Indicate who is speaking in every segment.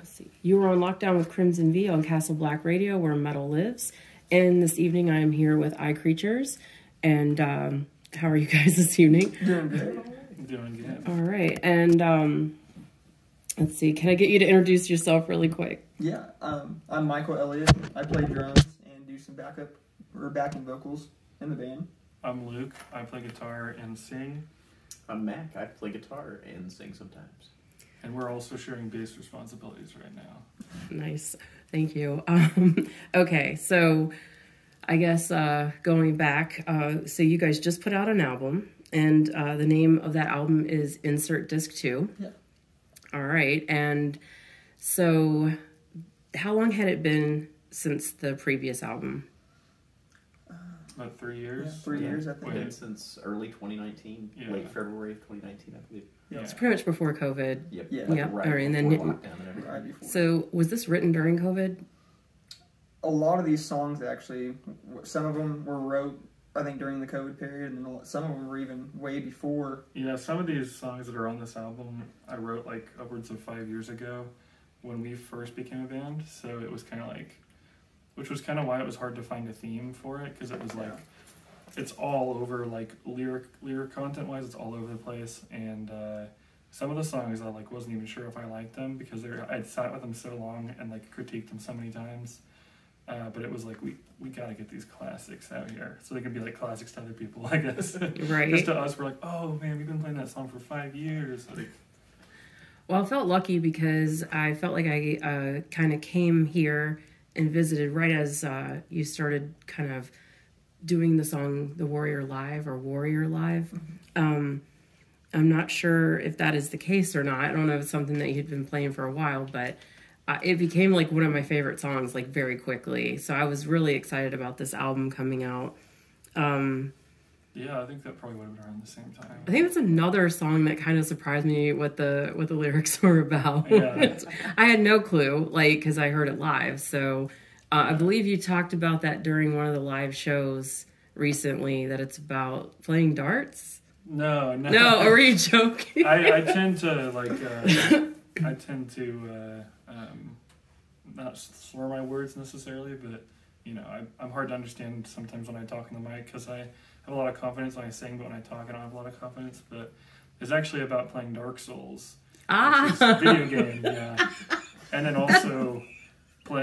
Speaker 1: Let's see. You were on lockdown with Crimson V on Castle Black Radio, where metal lives. And this evening, I am here with Eye Creatures. And how are you guys this evening?
Speaker 2: Doing good.
Speaker 3: Doing good.
Speaker 1: All right. And let's see. Can I get you to introduce yourself really quick?
Speaker 2: Yeah. I'm Michael Elliott. I play drums and do some backing vocals in the band.
Speaker 3: I'm Luke. I play guitar and sing.
Speaker 4: I'm Mac. I play guitar and sing sometimes.
Speaker 3: And we're also sharing bass responsibilities right now.
Speaker 1: Nice. Thank you. Okay, so I guess going back, so you guys just put out an album, and the name of that album is Insert Disc 2.
Speaker 2: Yeah.
Speaker 1: All right, and so how long had it been since the previous album?
Speaker 3: About 3 years.
Speaker 2: Yeah, 3 years, I think.
Speaker 4: Been since early 2019, late February of 2019, I believe.
Speaker 3: Yeah.
Speaker 1: It's pretty much before COVID.
Speaker 4: Yep.
Speaker 2: Yeah.
Speaker 4: Like
Speaker 1: Yep.
Speaker 4: right
Speaker 1: All right, and
Speaker 4: before
Speaker 1: then
Speaker 4: lockdown and everything.
Speaker 2: Right before.
Speaker 1: So was this written during COVID?
Speaker 2: A lot of these songs, actually, some of them were wrote, I think, during the COVID period, and some of them were even way before.
Speaker 3: Yeah, some of these songs that are on this album, I wrote like upwards of 5 years ago when we first became a band. So it was kind of like, which was kind of why it was hard to find a theme for it, because it was like, it's all over, like lyric content wise, it's all over the place. And some of the songs I like wasn't even sure if I liked them because I'd sat with them so long and like critiqued them so many times. But it was like, we gotta get these classics out here so they can be like classics to other people, I guess.
Speaker 1: Right.
Speaker 3: Just to us, we're like, oh man, we've been playing that song for 5 years. Like,
Speaker 1: Well, I felt lucky because I felt like I kind of came here and visited right as you started kind of doing the song The Warrior Live or Warrior Live. I'm not sure if that is the case or not. I don't know if it's something that you'd been playing for a while, but it became like one of my favorite songs like very quickly. So I was really excited about this album coming out.
Speaker 3: yeah, I think that probably would have been around the same time.
Speaker 1: I think it's another song that kind of surprised me what the lyrics were about.
Speaker 3: Yeah.
Speaker 1: I had no clue, like, because I heard it live. So I believe you talked about that during one of the live shows recently, that it's about playing darts.
Speaker 3: No.
Speaker 1: No, or were you joking?
Speaker 3: I tend to like, not slur my words necessarily, but you know, I'm hard to understand sometimes when I talk in the mic because I have a lot of confidence when I sing, but when I talk I don't have a lot of confidence. But it's actually about playing Dark Souls, which is a video game, yeah. And then also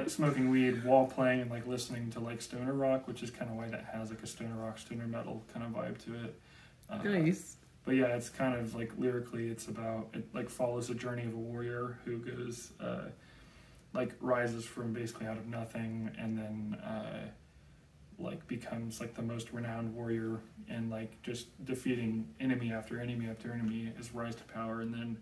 Speaker 3: smoking weed while playing and like listening to like stoner rock, which is kind of why that has like a stoner rock, stoner metal kind of vibe to it.
Speaker 1: Nice.
Speaker 3: But yeah, it's kind of like lyrically, it's about, it like follows the journey of a warrior who goes, like rises from basically out of nothing and then like becomes like the most renowned warrior and like just defeating enemy after enemy after enemy, his rise to power. And then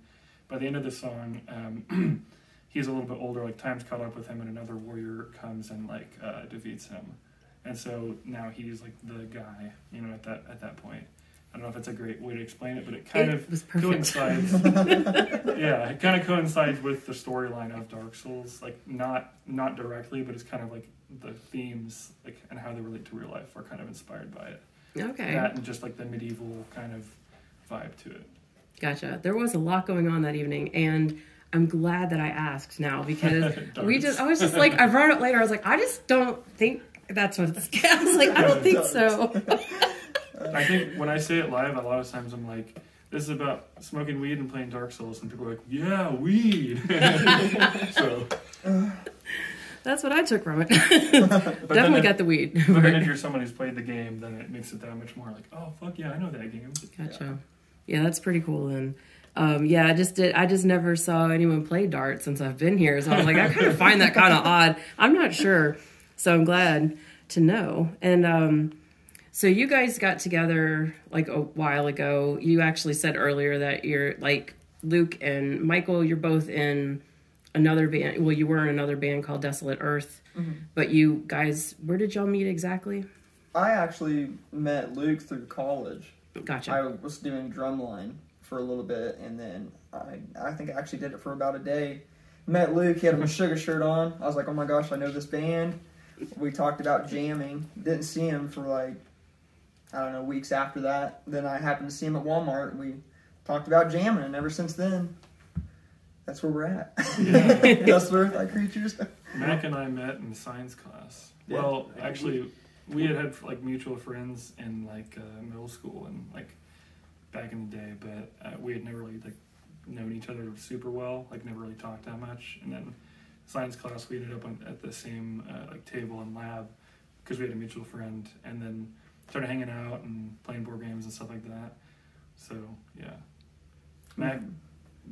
Speaker 3: by the end of the song, he's a little bit older, like time's caught up with him and another warrior comes and like defeats him. And so now he's like the guy, you know, at that point. I don't know if that's a great way to explain it, but it kind of coincides. Yeah, it kind of coincides with the storyline of Dark Souls, like not directly, but it's kind of like the themes, like and how they relate to real life, are kind of inspired by it.
Speaker 1: Okay.
Speaker 3: That and just like the medieval kind of vibe to it.
Speaker 1: Gotcha. There was a lot going on that evening, and I'm glad that I asked now because I was just like, I brought it later. I was like, I just don't think that's what it's. I was like, I don't think so.
Speaker 3: I think when I say it live, a lot of times I'm like, this is about smoking weed and playing Dark Souls, and people are like, yeah, weed. So
Speaker 1: that's what I took from it. Definitely got the weed.
Speaker 3: But then if you're someone who's played the game, then it makes it that much more like, oh, fuck yeah, I know that game.
Speaker 1: Gotcha. Yeah, that's pretty cool then. Yeah, I just never saw anyone play darts since I've been here, so I was like, I kind of find that kind of odd. I'm not sure, so I'm glad to know. And so you guys got together like a while ago. You actually said earlier that you're like Luke and Michael, you're both in another band. Well, you were in another band called Desolate Earth. Mm-hmm. But you guys, where did y'all meet exactly?
Speaker 2: I actually met Luke through college.
Speaker 1: Gotcha.
Speaker 2: I was doing drumline for a little bit, and then I think I actually did it for about a day. Met Luke, he had a Sugar shirt on. I was like, oh my gosh, I know this band. We talked about jamming. Didn't see him for like, I don't know, weeks after that. Then I happened to see him at Walmart. We talked about jamming, and ever since then, that's where we're at.
Speaker 3: Yeah.
Speaker 2: Dust Earth Creatures.
Speaker 3: Mac and I met in science class.
Speaker 4: Yeah.
Speaker 3: Well, actually, we had like mutual friends in like middle school and like back in the day, but we had never really like known each other super well, like never really talked that much. And then science class, we ended up at the same like table and lab because we had a mutual friend, and then started hanging out and playing board games and stuff like that. So yeah, Mac.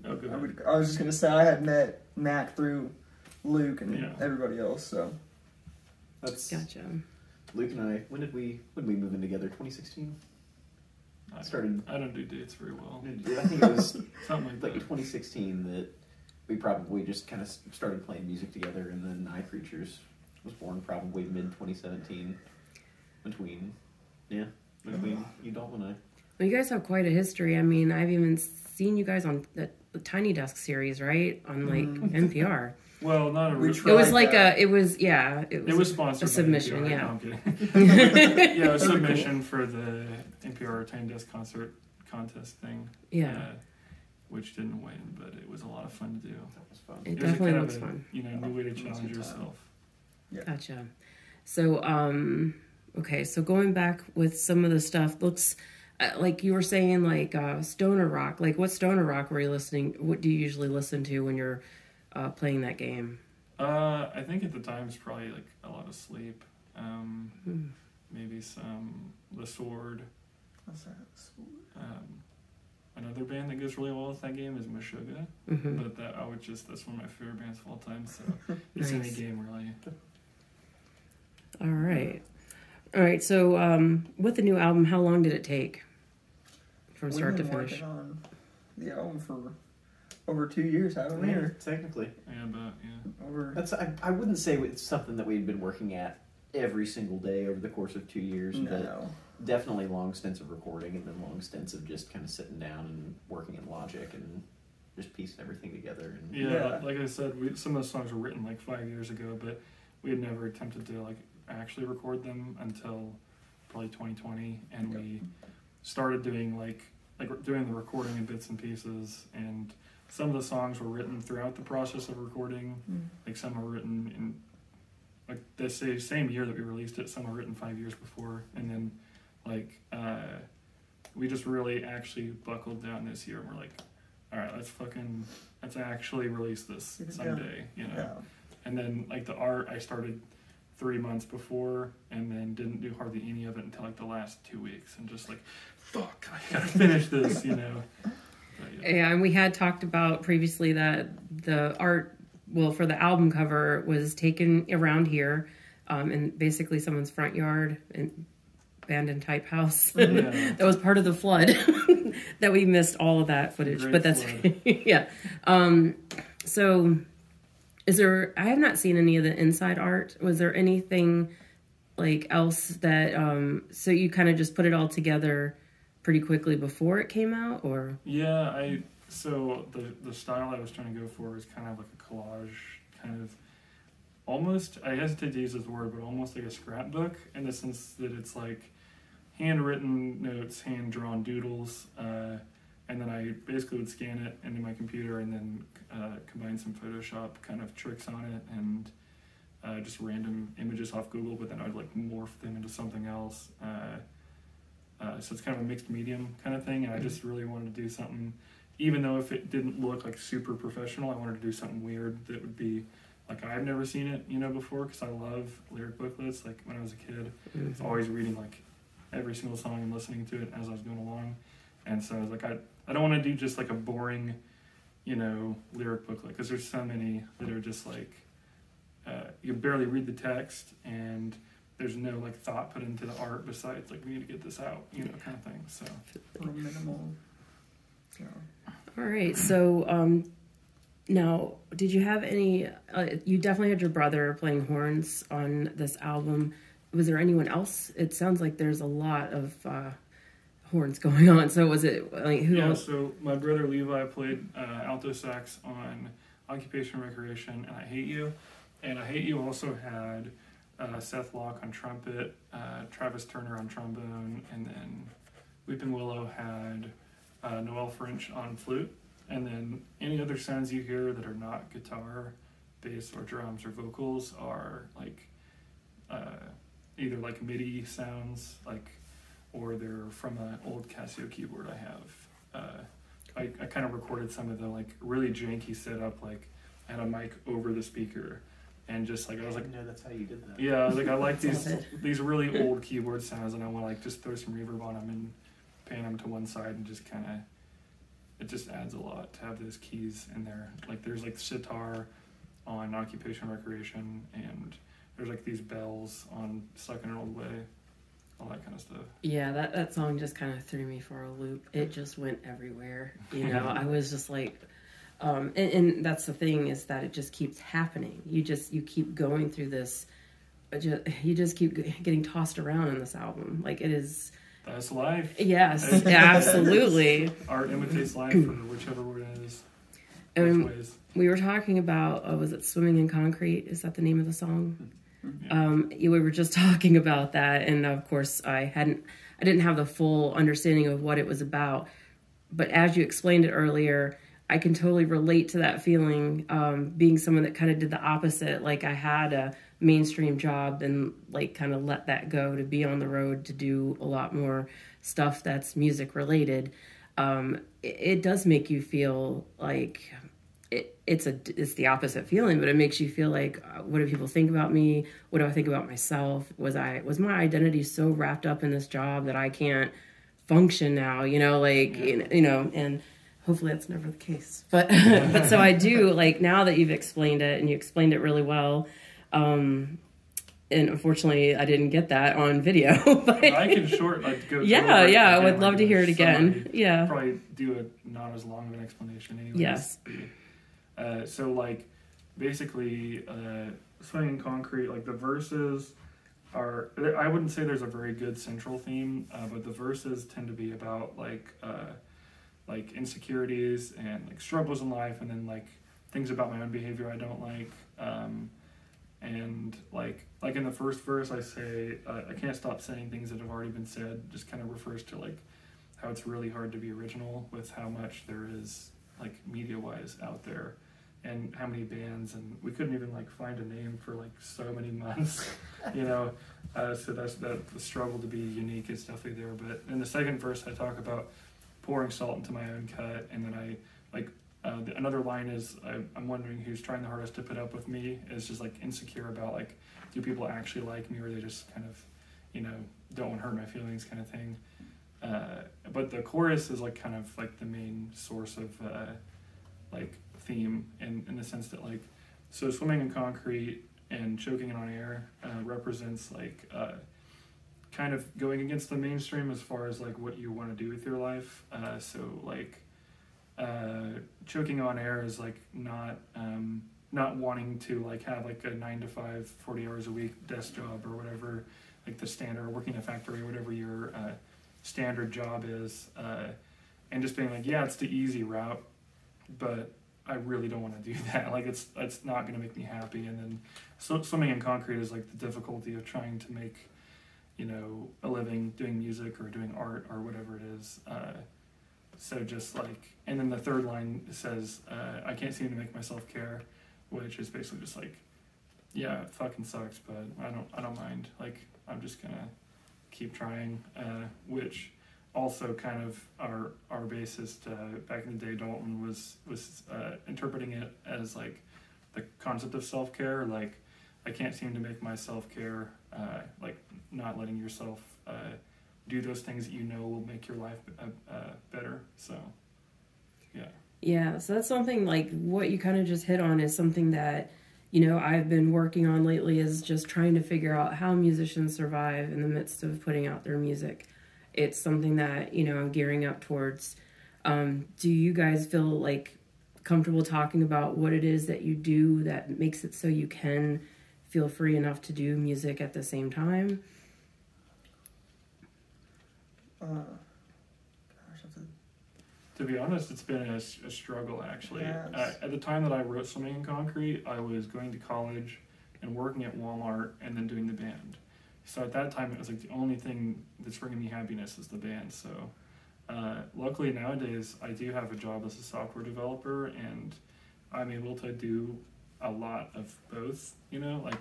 Speaker 3: Oh, go ahead.
Speaker 2: I was just gonna say I had met Mac through Luke and
Speaker 3: Yeah.
Speaker 2: everybody else. So
Speaker 4: That's
Speaker 1: Gotcha.
Speaker 4: Luke and I. When did we move in together? 2016.
Speaker 3: I don't do dates very well.
Speaker 4: I think it was
Speaker 3: Something like
Speaker 4: like
Speaker 3: that.
Speaker 4: 2016 that we probably just kind of started playing music together, and then Eye Creatures was born probably mid 2017. Between you, Joplin, and I.
Speaker 1: Well, you guys have quite a history. I mean, I've even seen you guys on the Tiny Desk series, right? On like NPR.
Speaker 3: Well, not a
Speaker 2: We
Speaker 3: rich.
Speaker 1: It was
Speaker 2: Tried
Speaker 1: like
Speaker 2: that.
Speaker 1: it was
Speaker 3: Sponsored
Speaker 1: a submission,
Speaker 3: by NPR.
Speaker 1: yeah.
Speaker 3: No, I'm kidding. Yeah, a submission for the NPR Tiny Desk concert contest thing.
Speaker 1: Yeah.
Speaker 3: Which didn't win, but it was a lot of fun to do.
Speaker 4: That was fun.
Speaker 1: It
Speaker 3: was a
Speaker 1: definitely
Speaker 3: kind of
Speaker 1: looks
Speaker 3: a,
Speaker 1: fun.
Speaker 3: New way to
Speaker 2: It was a
Speaker 3: challenge
Speaker 2: good time.
Speaker 3: yourself.
Speaker 1: Gotcha. So, okay, so going back with some of the stuff, looks like you were saying, like stoner rock. Like, what stoner rock were you listening? What do you usually listen to when you're playing that game?
Speaker 3: I think at the time it's probably like a lot of Sleep. Maybe some The Sword.
Speaker 2: what's that?
Speaker 3: Another band that goes really well with that game is Meshuggah.
Speaker 1: Mm-hmm.
Speaker 3: But that's one of my favorite bands of all time. So it's any
Speaker 1: Nice.
Speaker 3: game really.
Speaker 1: All right. So, with the new album, how long did it take from start to
Speaker 2: We've been
Speaker 1: finish?
Speaker 2: working on the album for over 2 years, haven't we? Or
Speaker 4: Technically,
Speaker 3: Yeah, but yeah.
Speaker 2: over
Speaker 4: I wouldn't say it's something that we'd been working at every single day over the course of 2 years. But
Speaker 2: no.
Speaker 4: definitely long stints of recording, and then long stints of just kind of sitting down and working in Logic and just piecing everything together. And
Speaker 3: Yeah, like I said, some of the songs were written like 5 years ago, but we had never attempted to like actually record them until probably 2020, and we started doing like doing the recording in bits and pieces. And some of the songs were written throughout the process of recording. Like some were written in like the same year that we released it. Some were written 5 years before, and then like we just really actually buckled down this year, and we're like, all right, let's actually release this someday, you know.
Speaker 2: Yeah.
Speaker 3: And then like the art, I started 3 months before, and then didn't do hardly any of it until like the last 2 weeks, and just like, fuck, I gotta finish this, you know. But,
Speaker 1: Yeah, and we had talked about previously that the art, well, for the album cover was taken around here, in basically someone's front yard and abandoned type house.
Speaker 3: Yeah.
Speaker 1: That was part of the flood that we missed all of that footage,
Speaker 3: Great
Speaker 1: but that's
Speaker 3: flood.
Speaker 1: yeah. So is there? I have not seen any of the inside art. Was there anything like else that? So you kind of just put it all together pretty quickly before it came out, or?
Speaker 3: Yeah, so the style I was trying to go for is kind of like a collage, kind of almost, I hesitate to use this word, but almost like a scrapbook, in the sense that it's like handwritten notes, hand-drawn doodles, and then I basically would scan it into my computer and then combine some Photoshop kind of tricks on it, and just random images off Google, but then I'd like morph them into something else. So it's kind of a mixed medium kind of thing, and I just really wanted to do something, even though if it didn't look like super professional, I wanted to do something weird that would be like I've never seen it, you know, before, because I love lyric booklets. Like when I was a kid, I was always reading like every single song and listening to it as I was going along, and so I was like, I don't want to do just like a boring, you know, lyric booklet, because there's so many that are just like you barely read the text, and there's no like thought put into the art besides like we need to get this out, you know, kind of thing. So
Speaker 2: Real minimal. Yeah.
Speaker 1: All right. So now, did you have any? You definitely had your brother playing horns on this album. Was there anyone else? It sounds like there's a lot of horns going on. So was it like who
Speaker 3: yeah,
Speaker 1: else?
Speaker 3: so my brother Levi played alto sax on Occupation Recreation and I Hate You. And I Hate You also had Seth Locke on trumpet, Travis Turner on trombone, and then Weeping Willow had Noel French on flute. And then any other sounds you hear that are not guitar, bass, or drums or vocals are like either like MIDI sounds, like, or they're from an old Casio keyboard I have. I kind of recorded some of the like really janky setup, like I had a mic over the speaker, and just like I was like,
Speaker 4: no, that's how you did that.
Speaker 3: yeah, like I like these really old keyboard sounds, and I want to like just throw some reverb on them and pan them to one side, and just kind of, it just adds a lot to have those keys in there. Like there's like sitar on Occupation Recreation, and there's like these bells on Stuck in an Old Way, all that kind of stuff.
Speaker 1: Yeah, that song just kind of threw me for a loop. It just went everywhere. You know, I was just like, and that's the thing, is that it just keeps happening. You keep going through this. You just keep getting tossed around in this album. Like it is.
Speaker 3: That's life.
Speaker 1: Yes, absolutely.
Speaker 3: Art imitates life, or whichever word it is.
Speaker 1: We were talking about, was it Swimming in Concrete? Is that the name of the song?
Speaker 3: Yeah.
Speaker 1: We were just talking about that, and of course I didn't have the full understanding of what it was about, but as you explained it earlier, I can totally relate to that feeling, being someone that kind of did the opposite. Like I had a mainstream job and like kind of let that go to be on the road to do a lot more stuff that's music related. It does make you feel like it's the opposite feeling, but it makes you feel like, what do people think about me? What do I think about myself? Was my identity so wrapped up in this job that I can't function now? You know, like, you know, and hopefully that's never the case. But, but so I do, like, now that you've explained it, and you explained it really well, and unfortunately I didn't get that on video. But
Speaker 3: I can go.
Speaker 1: Yeah, I would love to hear it again. Yeah.
Speaker 3: Probably do a not as long of an explanation anyways.
Speaker 1: Yes.
Speaker 3: So like basically Swimming in Concrete, like the verses are, I wouldn't say there's a very good central theme, but the verses tend to be about like insecurities and like struggles in life, and then like things about my own behavior I don't like, and like in the first verse I say I can't stop saying things that have already been said, just kind of refers to like how it's really hard to be original with how much there is like media wise out there, and how many bands, and we couldn't even like find a name for like so many months, you know. So that's the struggle to be unique is definitely there. But in the second verse I talk about pouring salt into my own cut, and then I like another line is I'm wondering who's trying the hardest to put up with me, is just like insecure about like, do people actually like me, or they just kind of, you know, don't want to hurt my feelings kind of thing. But the chorus is like kind of like the main source of like theme, in the sense that like, so Swimming in Concrete and Choking on Air represents like kind of going against the mainstream as far as like what you want to do with your life. So like Choking on Air is like not wanting to like have like a 9 to 5 40 hours a week desk job or whatever, like the standard, working in a factory or whatever your standard job is, and just being like, yeah, it's the easy route, but I really don't want to do that. Like it's not going to make me happy. And then Swimming in Concrete is like the difficulty of trying to make, you know, a living doing music or doing art or whatever it is. So just like, and then the third line says, I can't seem to make myself care, which is basically just like, yeah, it fucking sucks, but I don't mind. Like I'm just gonna keep trying, which also kind of our bassist back in the day, Joplin, was interpreting it as like the concept of self-care. Like I can't seem to make my self-care, like not letting yourself do those things that you know will make your life better. So yeah, so that's something like what you kind of just hit on is something that, you know, I've been working on lately, is just trying to figure out how musicians survive in the midst of putting out their music. It's something that, you know, I'm gearing up towards. Do you guys feel like comfortable talking about what it is that you do that makes it so you can feel free enough to do music at the same time? To be honest, it's been a struggle, actually.
Speaker 2: Yes.
Speaker 3: At the time that I wrote Swimming in Concrete, I was going to college and working at Walmart and then doing the band. So at that time, it was like the only thing that's bringing me happiness is the band. So luckily nowadays I do have a job as a software developer, and I'm able to do a lot of both. You know, like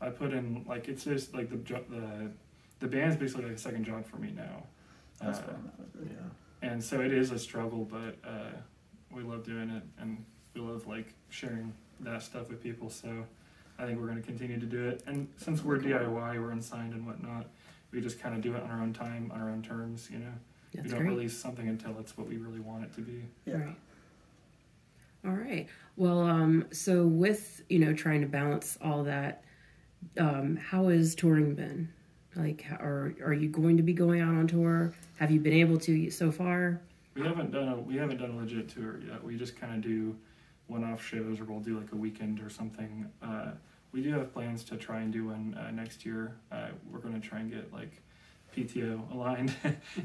Speaker 3: I put in like it's just like the band's basically like a second job for me now.
Speaker 2: That's fun.
Speaker 4: Yeah.
Speaker 3: And so it is a struggle, but we love doing it, and we love like sharing that stuff with people. So I think we're going to continue to do it. And since we're DIY, we're unsigned and whatnot, we just kind of do it on our own time, on our own terms. You know,
Speaker 1: That's
Speaker 3: we don't
Speaker 1: great.
Speaker 3: release something until it's what we really want it to be.
Speaker 2: Yeah.
Speaker 1: Right. All right. Well, so with, you know, trying to balance all that, how has touring been? Like, are you going to be going out on tour? Have you been able to so far?
Speaker 3: We haven't done a legit tour yet. We just kind of do one-off shows, or we'll do like a weekend or something. We do have plans to try and do one next year. We're going to try and get like PTO aligned,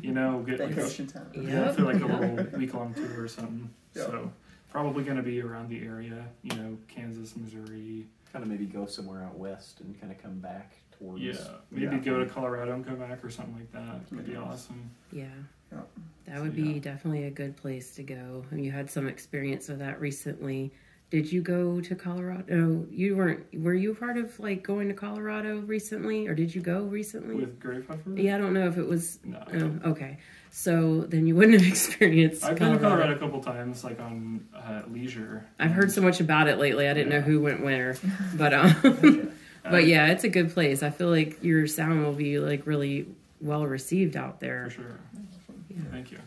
Speaker 3: you know, get like
Speaker 2: Vacation time.
Speaker 1: Yeah.
Speaker 3: for like a little week-long tour or something.
Speaker 2: Yeah.
Speaker 3: So probably going to be around the area, you know, Kansas, Missouri.
Speaker 4: Kind of maybe go somewhere out west and kind of come back towards.
Speaker 3: Yeah, maybe go to Colorado and come back or something like that. Would be
Speaker 2: Nice.
Speaker 3: awesome.
Speaker 1: Yeah.
Speaker 2: Yeah.
Speaker 1: That would be definitely a good place to go. And you had some experience of that recently. Did you go to Colorado? You were you part of like going to Colorado recently, or did you go recently?
Speaker 3: With Grave Puffer?
Speaker 1: Yeah, I don't know if it was.
Speaker 3: No.
Speaker 1: Oh, okay. So then you wouldn't have experienced
Speaker 3: I've been to Colorado a couple times, like on leisure.
Speaker 1: I've heard so much about it lately. I didn't know who went where, but but yeah, it's a good place. I feel like your sound will be like really well received out there.
Speaker 3: For sure.
Speaker 1: Yeah.
Speaker 3: Thank you.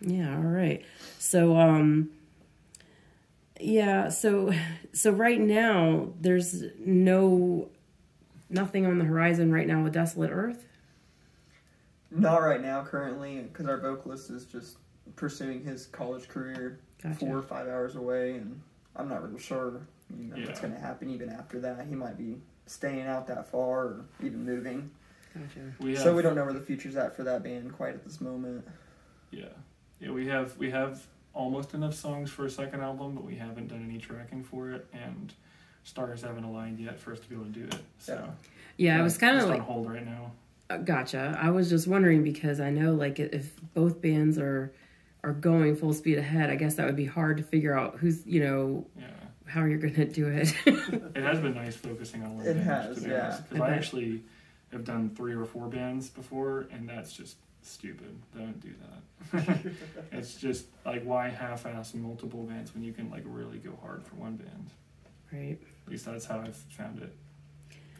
Speaker 1: Yeah. All right. So yeah. So right now there's nothing on the horizon right now with Desolate Earth.
Speaker 2: Not right now, currently, because our vocalist is just pursuing his college career
Speaker 1: Gotcha.
Speaker 2: 4 or 5 hours away, and I'm not really sure what's
Speaker 3: Yeah.
Speaker 2: going to happen even after that. He might be staying out that far or even moving.
Speaker 1: Gotcha.
Speaker 2: So we don't know where the future's at for that band quite at this moment.
Speaker 3: Yeah, we have almost enough songs for a second album, but we haven't done any tracking for it, and stars haven't aligned yet for us to be able to do it. So
Speaker 1: Yeah, I was kind of
Speaker 3: just
Speaker 1: like
Speaker 3: on hold right now.
Speaker 1: Gotcha. I was just wondering because I know like if both bands are going full speed ahead, I guess that would be hard to figure out who's, you know, how you're going to do it.
Speaker 3: It has been nice focusing on one
Speaker 2: It
Speaker 3: band.
Speaker 2: has,
Speaker 3: to be
Speaker 2: yeah.
Speaker 3: honest, because I actually have done 3 or 4 bands before, and that's just stupid. Don't do that. It's just like, why half-ass multiple bands when you can like really go hard for one band?
Speaker 1: Right.
Speaker 3: At least that's how I've found it.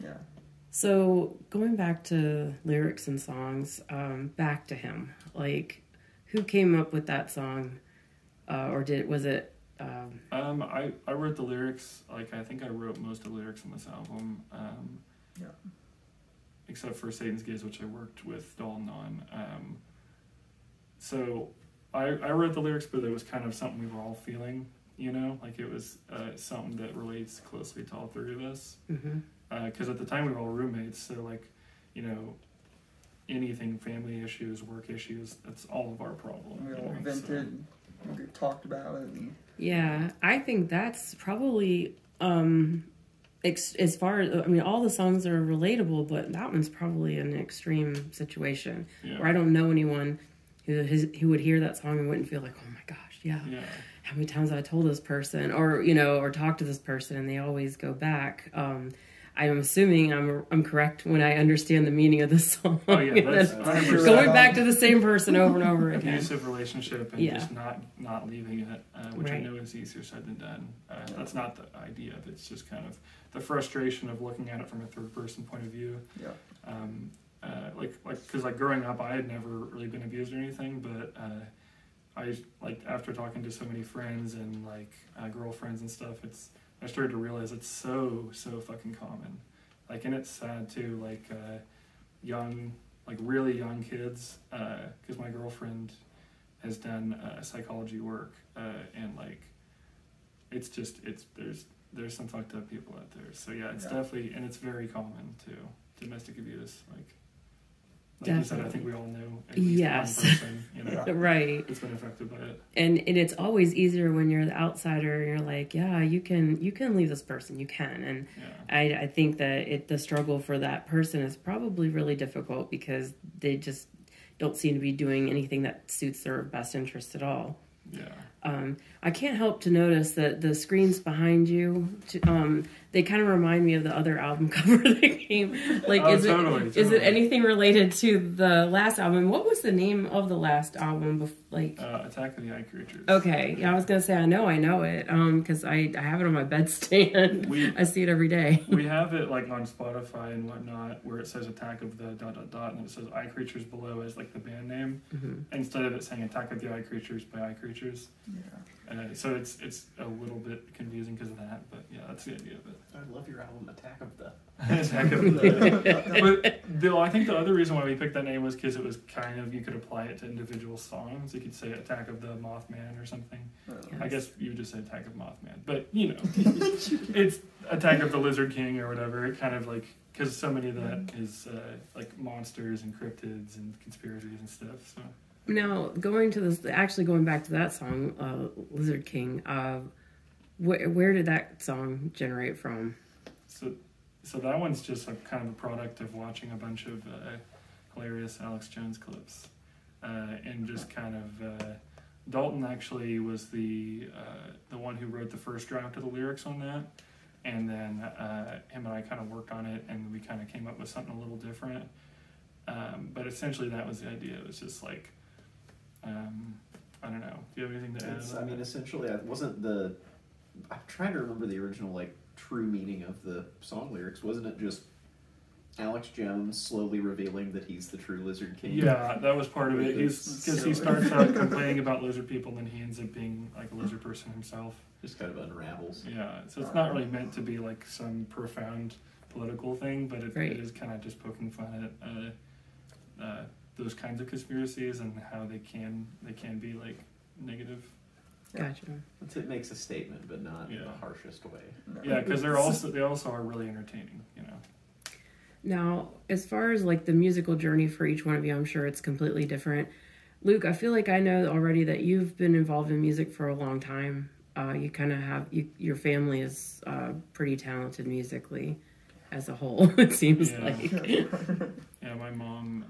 Speaker 2: Yeah.
Speaker 1: So going back to lyrics and songs, Back to Him, like who came up with that song, was it?
Speaker 3: I wrote the lyrics. Like I think I wrote most of the lyrics in this album.
Speaker 2: Yeah.
Speaker 3: Except for Satan's Gaze, which I worked with Dalton on. So I wrote the lyrics, but it was kind of something we were all feeling, you know, like it was something that relates closely to all 3 of us. Because at the time we were all roommates, so like, you know, anything, family issues, work issues, that's all of our problem.
Speaker 2: We
Speaker 3: you
Speaker 2: all
Speaker 3: know,
Speaker 2: vented, we talked about it. And
Speaker 1: Yeah, I think that's probably as far as, I mean, all the songs are relatable, but that one's probably an extreme situation where I don't know anyone who would hear that song and wouldn't feel like, oh my gosh, yeah. How many times have I told this person, or you know, or talked to this person, and they always go back. I'm assuming I'm correct when I understand the meaning of the song.
Speaker 3: Oh yeah, that's
Speaker 1: going back to the same person over and over again.
Speaker 3: Abusive relationship and just not leaving it, which I know is easier said than done. That's not the idea, but it's just kind of the frustration of looking at it from a third person point of view.
Speaker 2: Yeah.
Speaker 3: Because like growing up, I had never really been abused or anything, but I like after talking to so many friends and like girlfriends and stuff, I started to realize it's so fucking common. Like, and it's sad too, like really young kids, because my girlfriend has done psychology work, and like there's some fucked up people out there. So yeah, it's definitely, and it's very common too, domestic abuse. Like you said, I think we all know at least one person, you know,
Speaker 1: right,
Speaker 3: that's been affected by it.
Speaker 1: And it's always easier when you're the outsider and you're like, yeah, you can leave this person, you can. And I think that the struggle for that person is probably really difficult because they just don't seem to be doing anything that suits their best interest at all.
Speaker 3: Yeah.
Speaker 1: I can't help to notice that the screens behind you, they kind of remind me of the other album cover that came. Like,
Speaker 3: Oh,
Speaker 1: is it anything related to the last album? What was the name of the last album?
Speaker 3: Attack of the Eye Creatures.
Speaker 1: Okay, yeah, I was gonna say I know it, because I have it on my bedstand. I see it every day.
Speaker 3: We have it like on Spotify and whatnot, where it says Attack of the ... and it says Eye Creatures below as like the band name, instead of it saying Attack of the Eye Creatures by Eye Creatures.
Speaker 2: Yeah.
Speaker 3: So it's a little bit confusing because of that, but yeah, that's the idea of it.
Speaker 4: I love your album, Attack of the.
Speaker 3: Attack of the. But I think the other reason why we picked that name was because it was kind of, you could apply it to individual songs. You could say Attack of the Mothman or something.
Speaker 2: Yes.
Speaker 3: I guess you would just say Attack of Mothman, but you know, it's Attack of the Lizard King or whatever. It kind of like, because so many of that is like monsters and cryptids and conspiracies and stuff. So
Speaker 1: Now, going back to that song, Lizard King, where did that song generate from?
Speaker 3: So that one's just a kind of a product of watching a bunch of hilarious Alex Jones clips, and just kind of Dalton actually was the one who wrote the first draft of the lyrics on that, and then him and I kind of worked on it, and we kind of came up with something a little different. But essentially, that was the idea. It was just like, I don't know. Do you have anything to add?
Speaker 4: I mean, essentially, I'm trying to remember the original like true meaning of the song lyrics. Wasn't it just Alex Jones slowly revealing that he's the true Lizard King?
Speaker 3: Yeah, that was part of it. Because he starts out complaining about lizard people, and then he ends up being like a lizard person himself.
Speaker 4: Just kind of unravels.
Speaker 3: Yeah, so it's not really meant to be like some profound political thing, but it is kind of just poking fun at those kinds of conspiracies and how they can be like negative.
Speaker 1: Gotcha.
Speaker 4: It makes a statement, but not in the harshest way.
Speaker 3: Yeah, because they also are really entertaining, you know.
Speaker 1: Now, as far as like the musical journey for each one of you, I'm sure it's completely different. Luke, I feel like I know already that you've been involved in music for a long time. You kind of your family is pretty talented musically as a whole, it seems like.
Speaker 3: Yeah, my mom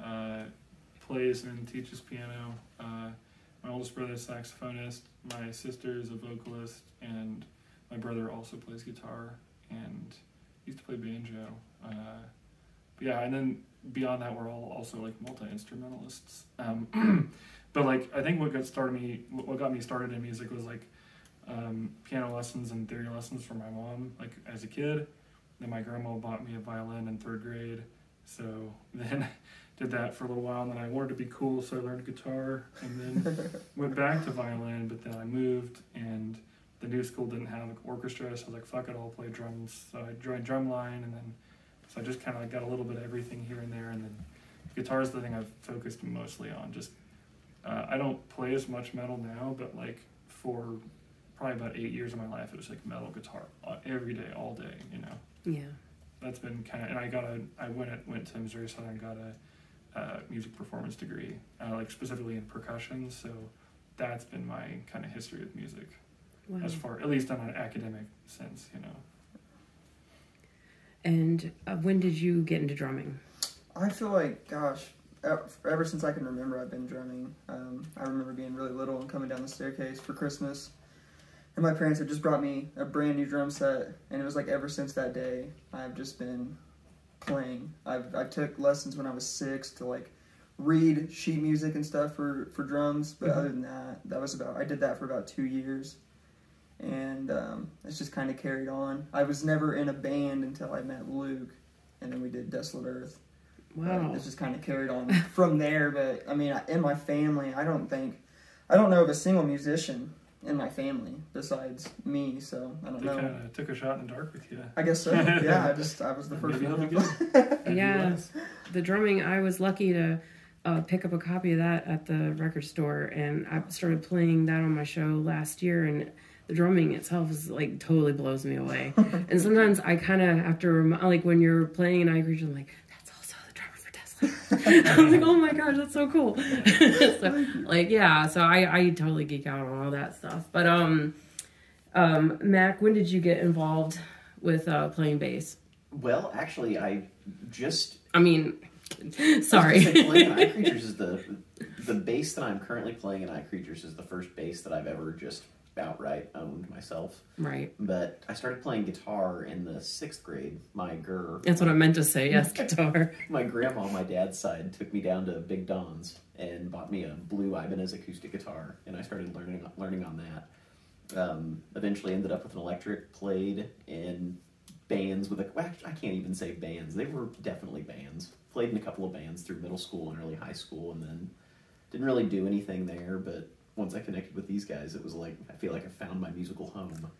Speaker 3: plays and teaches piano. My oldest brother is a saxophonist. My sister is a vocalist, and my brother also plays guitar and used to play banjo. Yeah, and then beyond that, we're all also like multi-instrumentalists. But like, I think what got me started in music was like piano lessons and theory lessons from my mom, like as a kid. Then my grandma bought me a violin in 3rd grade, so then did that for a little while, and then I wanted to be cool, so I learned guitar, and then went back to violin, but then I moved, and the new school didn't have an orchestra, so I was like, fuck it, I'll play drums. So I joined drumline, and then, so I just kind of like got a little bit of everything here and there, and then guitar is the thing I've focused mostly on. Just, I don't play as much metal now, but like for probably about 8 years of my life, it was like metal guitar every day, all day, you know?
Speaker 1: Yeah.
Speaker 3: That's been kind of, and I went to Missouri Southern, got a music performance degree, like specifically in percussion. So that's been my kind of history with music, as far, at least on an academic sense, you know.
Speaker 1: And when did you get into drumming?
Speaker 2: I feel like, gosh, ever since I can remember, I've been drumming. I remember being really little and coming down the staircase for Christmas, and my parents had just brought me a brand new drum set, and it was like ever since that day, I've just been playing. I took lessons when I was 6 to like read sheet music and stuff for drums, but other than that, I did that for about 2 years, and it's just kind of carried on. I was never in a band until I met Luke, and then we did Desolate Earth.
Speaker 1: Wow.
Speaker 2: It's just kind of carried on from there, but I mean, in my family, I don't know of a single musician in my family besides me, so I don't know.
Speaker 3: They kind of took a shot in the dark with you.
Speaker 2: I guess so. Yeah, I was the first one.
Speaker 1: Yeah, the drumming, I was lucky to pick up a copy of that at the record store, and I started playing that on my show last year, and the drumming itself is like totally blows me away. And sometimes I kind of have to like when you're playing an Eye Creature, I'm like, that's also the drummer for Tesla. I'm like, oh my gosh, that's so cool. So like, yeah, so I totally geek out on all that stuff. But Mac, when did you get involved with playing bass?
Speaker 4: Well, actually,
Speaker 1: Sorry.
Speaker 4: Playing Eye Creatures is the bass that I'm currently playing in Eye Creatures is the first bass that I've ever just outright owned myself.
Speaker 1: Right.
Speaker 4: But I started playing guitar in the 6th grade.
Speaker 1: That's what I meant to say. Yes, guitar.
Speaker 4: My grandma on my dad's side took me down to Big Don's and bought me a blue Ibanez acoustic guitar, and I started learning on that. Eventually ended up with an electric, played in bands with I can't even say bands. They were definitely bands. Played in a couple of bands through middle school and early high school, and then didn't really do anything there, but once I connected with these guys, it was like, I feel like I found my musical home.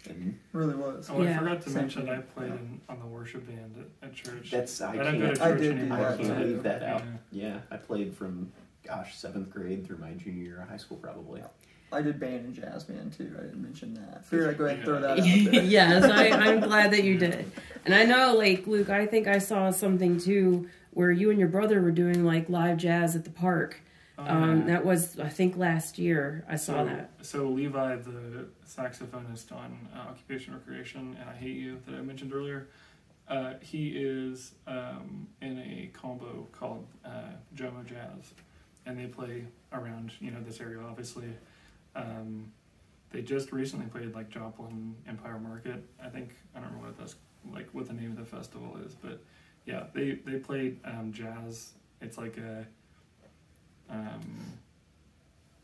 Speaker 4: And
Speaker 2: really was.
Speaker 3: Oh,
Speaker 1: Yeah.
Speaker 3: I forgot to mention I played on the worship band at church.
Speaker 4: I
Speaker 3: don't go to
Speaker 4: can't,
Speaker 3: church
Speaker 2: did do
Speaker 3: anymore.
Speaker 2: that,
Speaker 4: I can't
Speaker 2: too.
Speaker 4: leave that out.
Speaker 3: Yeah.
Speaker 4: Yeah, I played from, 7th grade through my junior year of high school, probably.
Speaker 2: I did band and jazz band too. I didn't mention that. Figured I'd go ahead and throw that out there.
Speaker 1: Yes, I'm glad that you did. And I know, like, Luke, I think I saw something too where you and your brother were doing like live jazz at the park. That was, I think, last year. I saw that.
Speaker 3: So Levi, the saxophonist on Occupation Recreation and I Hate You that I mentioned earlier, he is in a combo called Jomo Jazz, and they play around this area. Obviously, they just recently played like Joplin Empire Market. I think I don't know what the name of the festival is, but yeah, they played jazz. It's like a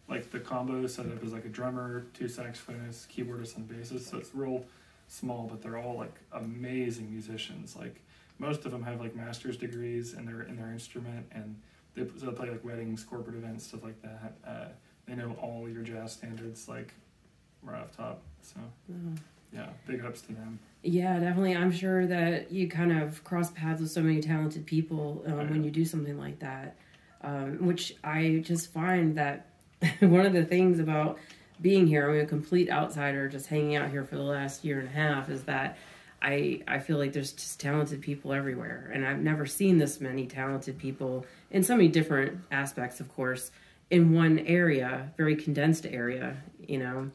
Speaker 3: like the combo setup is like a drummer, 2 saxophonists, keyboardists, and bassists. So it's real small, but they're all like amazing musicians. Like most of them have like master's degrees in their instrument, and they play like weddings, corporate events, stuff like that. They know all your jazz standards like right off top. So yeah, big ups to them.
Speaker 1: Yeah, definitely. I'm sure that you kind of cross paths with so many talented people when you do something like that. Which I just find that one of the things about being here, I'm a complete outsider just hanging out here for the last year and a half, is that I feel like there's just talented people everywhere. And I've never seen this many talented people in so many different aspects, of course, in one area, very condensed area, And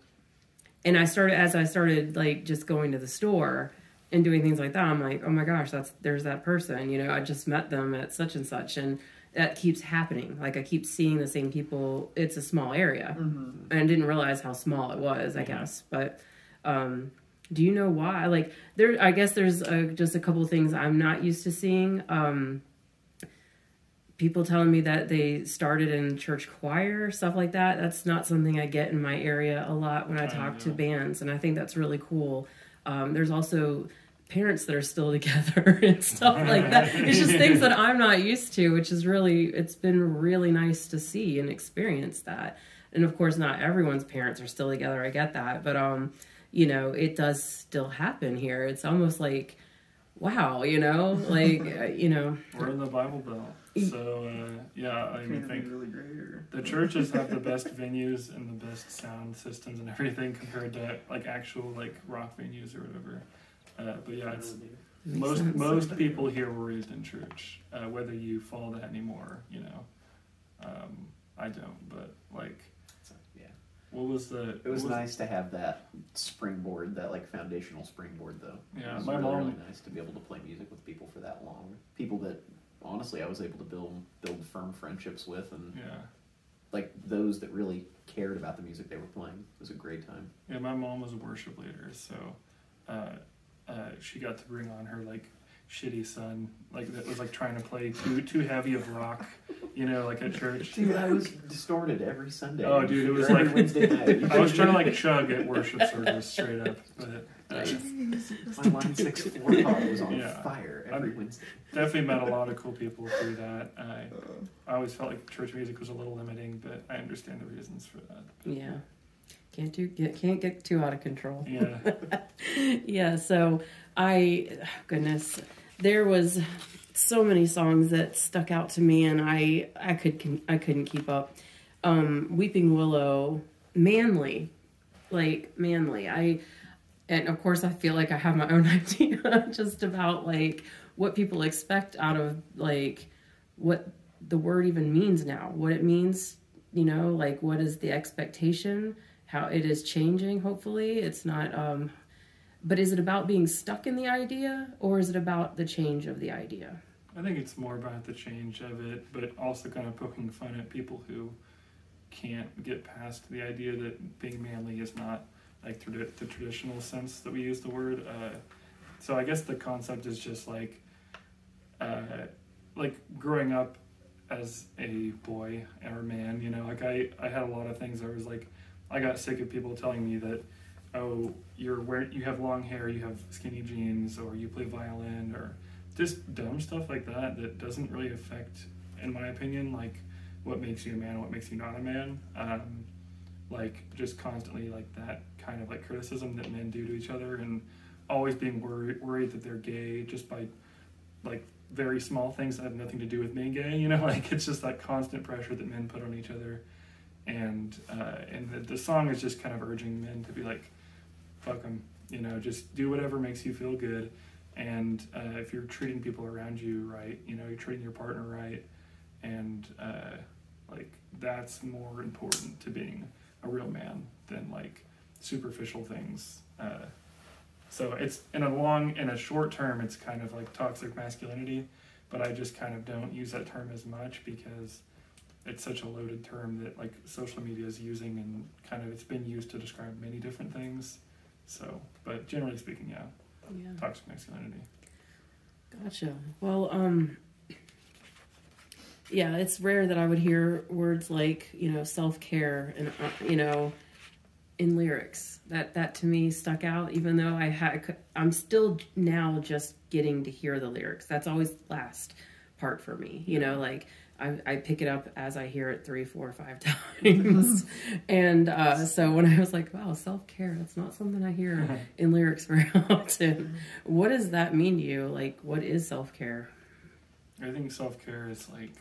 Speaker 1: as I started like just going to the store and doing things like that, I'm like, oh my gosh, there's that person, I just met them at such and such, and that keeps happening. Like I keep seeing the same people. It's a small area, and I didn't realize how small it was, I guess. But do you know why? Like I guess there's just a couple of things I'm not used to seeing. People telling me that they started in church choir, stuff like that. That's not something I get in my area a lot when I talk to bands, and I think that's really cool. There's also parents that are still together and stuff like that. It's just things that I'm not used to, which is it's been really nice to see and experience that. And of course, not everyone's parents are still together. I get that, but it does still happen here. It's almost like, wow,
Speaker 3: we're in the Bible Belt. So I think
Speaker 2: really great,
Speaker 3: the churches have the best venues and the best sound systems and everything compared to like actual like rock venues or whatever. But yeah, it's most people here were raised in church. Whether you follow that anymore, I don't. But like, what was the?
Speaker 4: It was nice to have that springboard, that like foundational springboard, though.
Speaker 3: Yeah,
Speaker 4: it was really nice to be able to play music with people for that long. People that honestly I was able to build firm friendships with, and like those that really cared about the music they were playing. It was a great time.
Speaker 3: Yeah, my mom was a worship leader, so she got to bring on her like shitty son, like that was like trying to play too heavy of rock, like at church.
Speaker 4: Dude, I was distorted every Sunday.
Speaker 3: Oh, dude, it was
Speaker 4: every
Speaker 3: like
Speaker 4: Wednesday night.
Speaker 3: I was trying to like chug at worship service straight up. But,
Speaker 4: my Line 6 4 car was on fire every Wednesday.
Speaker 3: Definitely met a lot of cool people through that. I always felt like church music was a little limiting, but I understand the reasons for that.
Speaker 1: Yeah. Can't get too out of control.
Speaker 3: Yeah.
Speaker 1: Yeah, so there was so many songs that stuck out to me, and I couldn't keep up. Weeping Willow, Manly. And of course I feel like I have my own idea just about like what people expect out of like what the word even means now, what it means, like what is the expectation, how it is changing. Hopefully it's not, but is it about being stuck in the idea, or is it about the change of the idea?
Speaker 3: I think it's more about the change of it, but also kind of poking fun at people who can't get past the idea that being manly is not like the traditional sense that we use the word. So I guess the concept is just like growing up as a boy or man, you know, like I had a lot of things that was like, I got sick of people telling me that, oh, you have long hair, you have skinny jeans, or you play violin, or just dumb stuff like that doesn't really affect, in my opinion, like what makes you a man and what makes you not a man. Like just constantly like that kind of like criticism that men do to each other, and always being worried that they're gay just by like very small things that have nothing to do with being gay, you know, like it's just that constant pressure that men put on each other. And the song is just kind of urging men to be like, fuck them, you know, just do whatever makes you feel good. And if you're treating people around you right, you know, you're treating your partner right, and like that's more important to being a real man than like superficial things. So it's in a short term, it's kind of like toxic masculinity, but I just kind of don't use that term as much because it's such a loaded term that like social media is using, and kind of it's been used to describe many different things. So, but generally speaking, yeah. Toxic masculinity.
Speaker 1: Gotcha. Well, yeah, it's rare that I would hear words like, you know, self-care and, you know, in lyrics. That to me stuck out, even though I'm still now just getting to hear the lyrics. That's always the last part for me, you know, like I pick it up as I hear it 3, 4, 5 times. And so when I was like, wow, self-care, that's not something I hear in lyrics very often. What does that mean to you? Like, what is self-care?
Speaker 3: I think self-care is like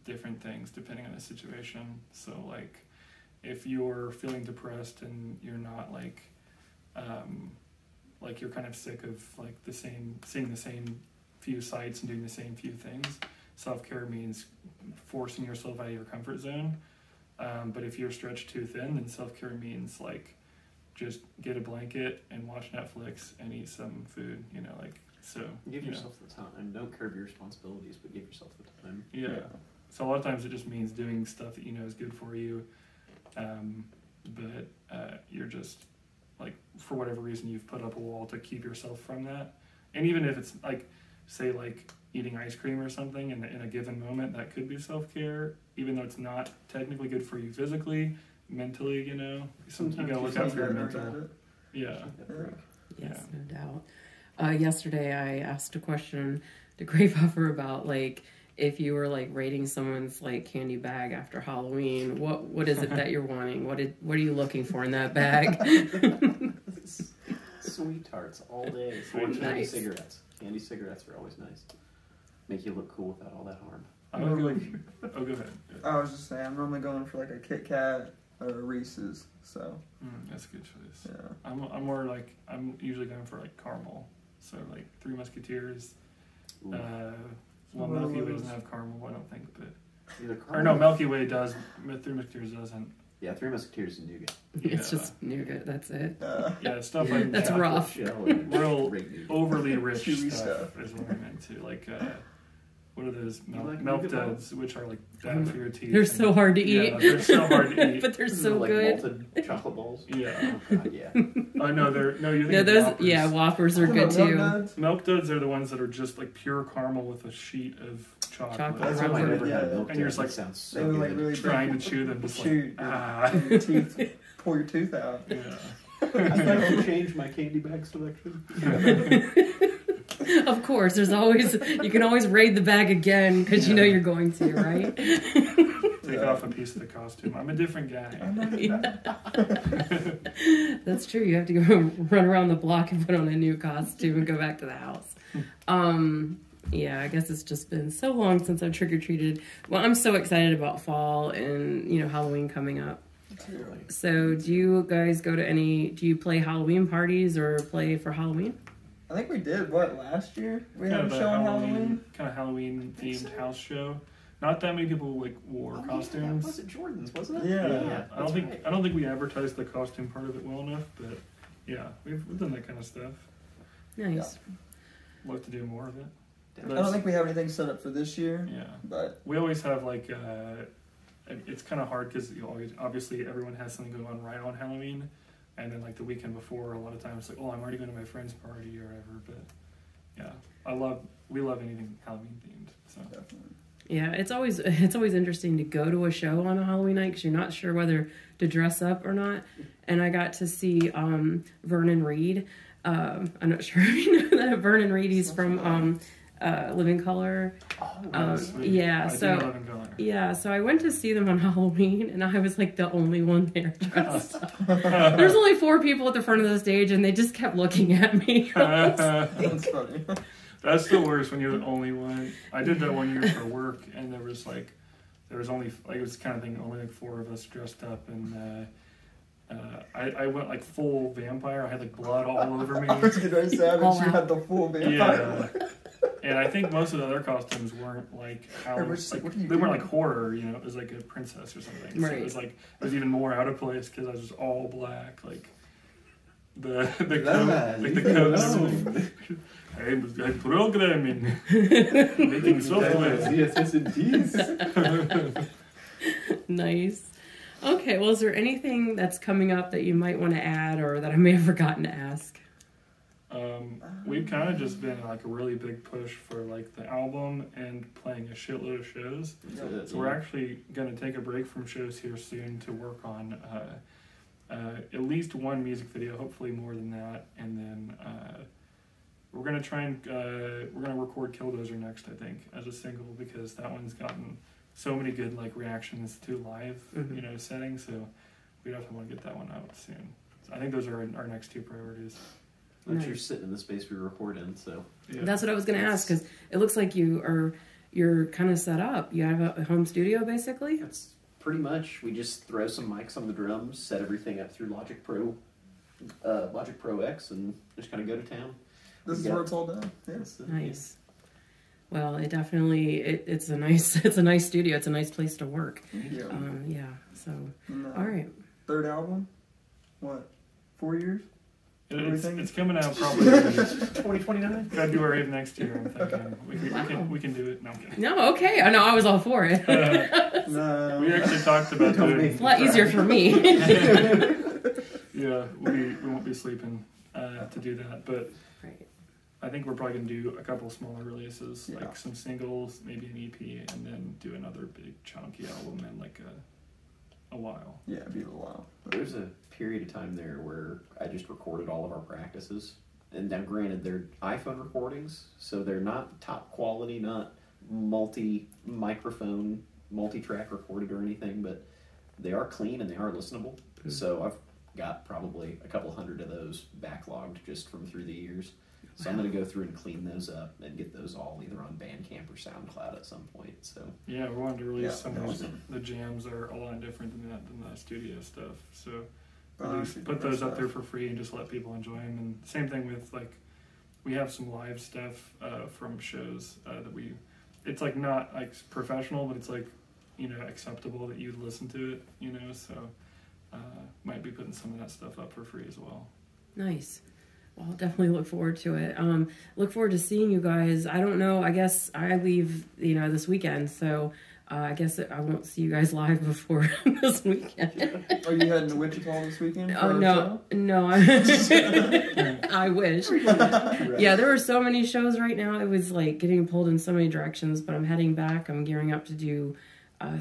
Speaker 3: different things depending on the situation. So like if you're feeling depressed and you're not like you're kind of sick of like seeing the same few sights and doing the same few things, self-care means forcing yourself out of your comfort zone. But if you're stretched too thin, then self-care means like just get a blanket and watch Netflix and eat some food, you know, like, so.
Speaker 4: Give yourself the time. Don't curb your responsibilities, but give yourself the time.
Speaker 3: Yeah. So a lot of times it just means doing stuff that you know is good for you. But you're just like, for whatever reason, you've put up a wall to keep yourself from that. And even if it's like, say like eating ice cream or something in a given moment, that could be self-care, even though it's not technically good for you physically, mentally, you know. Sometimes you gotta look out for your mental. Yeah.
Speaker 1: Yes, no doubt. Yesterday I asked a question to Gray Puffer about like, if you were like rating someone's like candy bag after Halloween, what is it that you're wanting? What are you looking for in that bag?
Speaker 4: Sweet tarts all day.
Speaker 1: Nice.
Speaker 4: Cigarettes. Candy cigarettes are always nice. Make you look cool without all that harm.
Speaker 3: Go ahead.
Speaker 2: I was just saying, I'm normally going for like a Kit Kat or a Reese's. So
Speaker 3: that's a good choice.
Speaker 2: Yeah.
Speaker 3: I'm more like, I'm usually going for like caramel. So like Three Musketeers. Well, Milky Way doesn't have caramel, I don't think, but or no, Milky Way does. Three Musketeers doesn't.
Speaker 4: Yeah, Three Musketeers and nougat.
Speaker 1: It's just nougat. That's it.
Speaker 3: Yeah, stuff like
Speaker 1: that's rough.
Speaker 3: Real overly rich stuff is what I'm into. Like, what are those milk duds, which are like bad for your teeth?
Speaker 1: They're so hard to eat.
Speaker 3: Yeah, they're so hard to eat,
Speaker 1: but they're so
Speaker 4: like
Speaker 1: good.
Speaker 4: Malted chocolate balls.
Speaker 3: Yeah.
Speaker 4: Oh God, yeah.
Speaker 3: Oh no, you think
Speaker 1: No, those
Speaker 3: Whoppers.
Speaker 1: Whoppers are good too.
Speaker 3: Milk duds are the ones that are just like pure caramel with a sheet of chocolate.
Speaker 4: That's why I never had milk.
Speaker 3: And you're just like,
Speaker 4: sounds so
Speaker 2: they were like
Speaker 4: good.
Speaker 2: really
Speaker 3: trying to chew them, just
Speaker 2: chew
Speaker 3: like
Speaker 2: your teeth, pull your tooth out.
Speaker 3: Yeah.
Speaker 4: I'd like to change my candy bag selection.
Speaker 1: Of course, you can always raid the bag again because you know you're going to, right?
Speaker 3: Take off a piece of the costume. I'm a different guy.
Speaker 1: That's true. You have to go run around the block and put on a new costume and go back to the house. Yeah, I guess it's just been so long since I've trick-or-treated. Well, I'm so excited about fall and, you know, Halloween coming up. So do you guys do you play Halloween parties or play for Halloween?
Speaker 2: I think we did, last year? We had a show on Halloween?
Speaker 3: Kind of Halloween-themed house show. Not that many people like wore costumes.
Speaker 4: Was it Jordan's, wasn't it?
Speaker 2: Yeah.
Speaker 3: I don't think we advertised the costume part of it well enough, but yeah, we've done that kind of stuff.
Speaker 1: Nice.
Speaker 3: Love to do more of it.
Speaker 2: I don't think we have anything set up for this year.
Speaker 3: Yeah.
Speaker 2: But
Speaker 3: we always have like it's kind of hard because obviously everyone has something going on right on Halloween, and then like the weekend before, a lot of times it's like, oh, I'm already going to my friend's party or whatever. But yeah, we love anything Halloween themed. So
Speaker 2: definitely.
Speaker 1: Yeah, it's always interesting to go to a show on a Halloween night because you're not sure whether to dress up or not. And I got to see Vernon Reed. I'm not sure if you know that Vernon Reed. He's from Living Color. Yeah, so I went to see them on Halloween, and I was like the only one there dressed up. There's only 4 people at the front of the stage, and they just kept looking at me.
Speaker 2: That's funny.
Speaker 3: That's the worst when you're the only one. I did that one year for work, and there was only like it was kind of thing only like 4 of us dressed up, and I went like full vampire. I had like blood all over me.
Speaker 2: I was gonna say, you had the full vampire.
Speaker 3: Yeah. And I think most of the other costumes weren't like how they weren't like horror, you know. It was like a princess or something.
Speaker 1: Right.
Speaker 3: So it was like it was even more out of place because I was just all black, like the coat. I'm programming, making software.
Speaker 4: Yes, indeed.
Speaker 1: Nice. Okay, well, is there anything that's coming up that you might want to add or that I may have forgotten to ask?
Speaker 3: We've kind of just been like a really big push for like the album and playing a shitload of shows. So we're actually going to take a break from shows here soon to work on at least one music video, hopefully more than that, and then we're going to try and we're going to record Killdozer next, I think, as a single because that one's gotten so many good like reactions to live, you know, settings. So we definitely want to get that one out soon. So I think those are our next 2 priorities.
Speaker 4: Nice. You're sitting in the space we record in, so
Speaker 1: yeah. That's what I was going to ask because it looks like you're kind of set up. You have a home studio basically.
Speaker 4: That's pretty much. We just throw some mics on the drums, set everything up through Logic Pro X, and just kind of go to town.
Speaker 2: This is where it's all done.
Speaker 4: Yes.
Speaker 1: Nice. Well, it definitely it's a nice studio. It's a nice place to work.
Speaker 2: Yeah.
Speaker 1: So all right.
Speaker 2: 3rd album. What? 4 years.
Speaker 3: It's coming out probably
Speaker 4: 2029
Speaker 3: February of next year. I'm thinking we can do it. No, I'm kidding.
Speaker 1: No, okay. I know I was all for it.
Speaker 2: No.
Speaker 3: We actually talked about doing
Speaker 1: it's a lot easier for me.
Speaker 3: Yeah, we won't be sleeping to do that, but
Speaker 1: right.
Speaker 3: I think we're probably gonna do a couple smaller releases,
Speaker 2: Yeah.
Speaker 3: like some singles, maybe an EP, and then do another big chunky album in like a while.
Speaker 2: Yeah, it'd be a while.
Speaker 4: There's a period of time there where I just recorded all of our practices. And now granted, they're iPhone recordings, so they're not top quality, not multi-microphone, multi-track recorded or anything, but they are clean and they are listenable. Mm-hmm. So I've got probably a couple hundred of those backlogged just from through the years. So I'm going to go through and clean those up and get those all either on Bandcamp or SoundCloud at some point. So
Speaker 3: yeah, we wanted to release some of the jams are a lot different than the studio stuff. So put those up there for free and just let people enjoy them. And same thing with like we have some live stuff from shows that it's like not like professional, but it's like, you know, acceptable that you'd listen to it, you know. So might be putting some of that stuff up for free as well.
Speaker 1: Nice. Well, I'll definitely look forward to it. Look forward to seeing you guys. I don't know. I guess I leave, you know, this weekend, so I guess I won't see you guys live before this weekend.
Speaker 2: Are you heading to Wichita this weekend?
Speaker 1: Oh no. I wish. Yeah, there were so many shows right now. It was like getting pulled in so many directions. But I'm heading back. I'm gearing up to do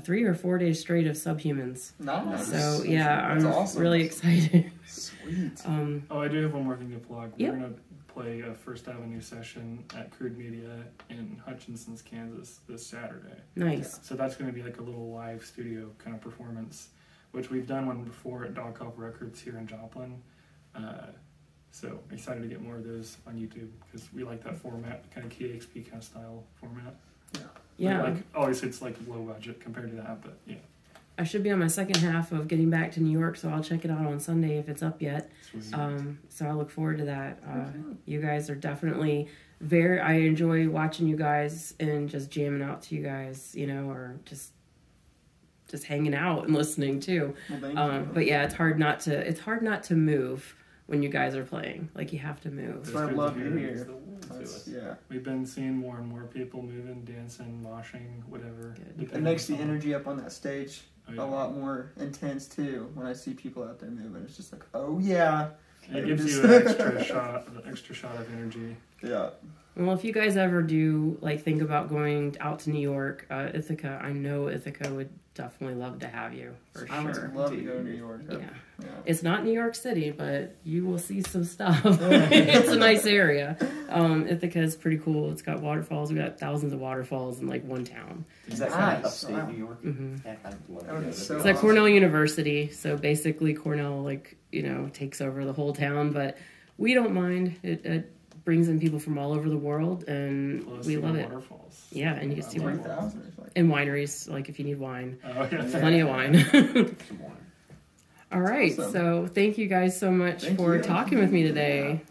Speaker 1: 3 or 4 days straight of Subhumans.
Speaker 2: Nice.
Speaker 1: So yeah, I'm
Speaker 2: awesome.
Speaker 1: Really excited.
Speaker 2: Sweet.
Speaker 3: I do have one more thing to plug.
Speaker 1: Yep.
Speaker 3: We're gonna play a First Avenue session at Crude Media in Hutchinson's, Kansas this Saturday.
Speaker 1: Nice.
Speaker 3: So that's going to be like a little live studio kind of performance, which we've done one before at Dog Cop Records here in Joplin. So excited to get more of those on YouTube because we like that format, kind of KXP kind of style format.
Speaker 1: Yeah.
Speaker 3: Like obviously it's like low budget compared to that, but yeah.
Speaker 1: I should be on my second half of getting back to New York, so I'll check it out on Sunday if it's up yet. So I look forward to that. You guys are definitely I enjoy watching you guys and just jamming out to you guys, you know, or just hanging out and listening too.
Speaker 2: Well,
Speaker 1: but yeah, it's hard not to move when you guys are playing. Like you have to move.
Speaker 2: That's what I love to hear. that's, yeah.
Speaker 3: We've been seeing more and more people moving, dancing, moshing, whatever.
Speaker 1: Good.
Speaker 2: It makes the energy up on that stage
Speaker 3: Oh, yeah.
Speaker 2: a lot more intense too. When I see people out there moving, it's just like, oh yeah,
Speaker 3: It gives you an extra shot of energy.
Speaker 2: yeah.
Speaker 1: Well, if you guys ever do think about going out to New York, Ithaca, I know Ithaca would definitely love to have you for
Speaker 2: I would
Speaker 1: sure.
Speaker 2: love to go to New York.
Speaker 1: Yeah.
Speaker 2: Yeah.
Speaker 1: It's not New York City, but you will see some stuff. It's a nice area. Ithaca is pretty cool. It's got waterfalls. We got thousands of waterfalls in one town.
Speaker 4: Is that kind of
Speaker 2: Nice.
Speaker 4: upstate
Speaker 2: Wow.
Speaker 4: New York?
Speaker 1: hmm
Speaker 4: Heck, I'd love
Speaker 2: That would
Speaker 4: to
Speaker 2: be
Speaker 4: go
Speaker 2: so
Speaker 4: there.
Speaker 1: It's like
Speaker 2: awesome.
Speaker 1: Cornell University, so basically Cornell takes over the whole town, but we don't mind. It brings in people from all over the world, and
Speaker 3: Close
Speaker 1: we
Speaker 3: to
Speaker 1: love
Speaker 3: the
Speaker 1: it.
Speaker 3: waterfalls.
Speaker 1: Yeah, and you can see
Speaker 3: I love
Speaker 2: 3,000 is like,
Speaker 1: And wineries, if you need wine,
Speaker 3: Oh, yeah.
Speaker 1: plenty of wine.
Speaker 4: Some more.
Speaker 1: All right,
Speaker 2: awesome.
Speaker 1: so thank you guys so much
Speaker 2: Thank
Speaker 1: for
Speaker 2: you.
Speaker 1: talking with me today.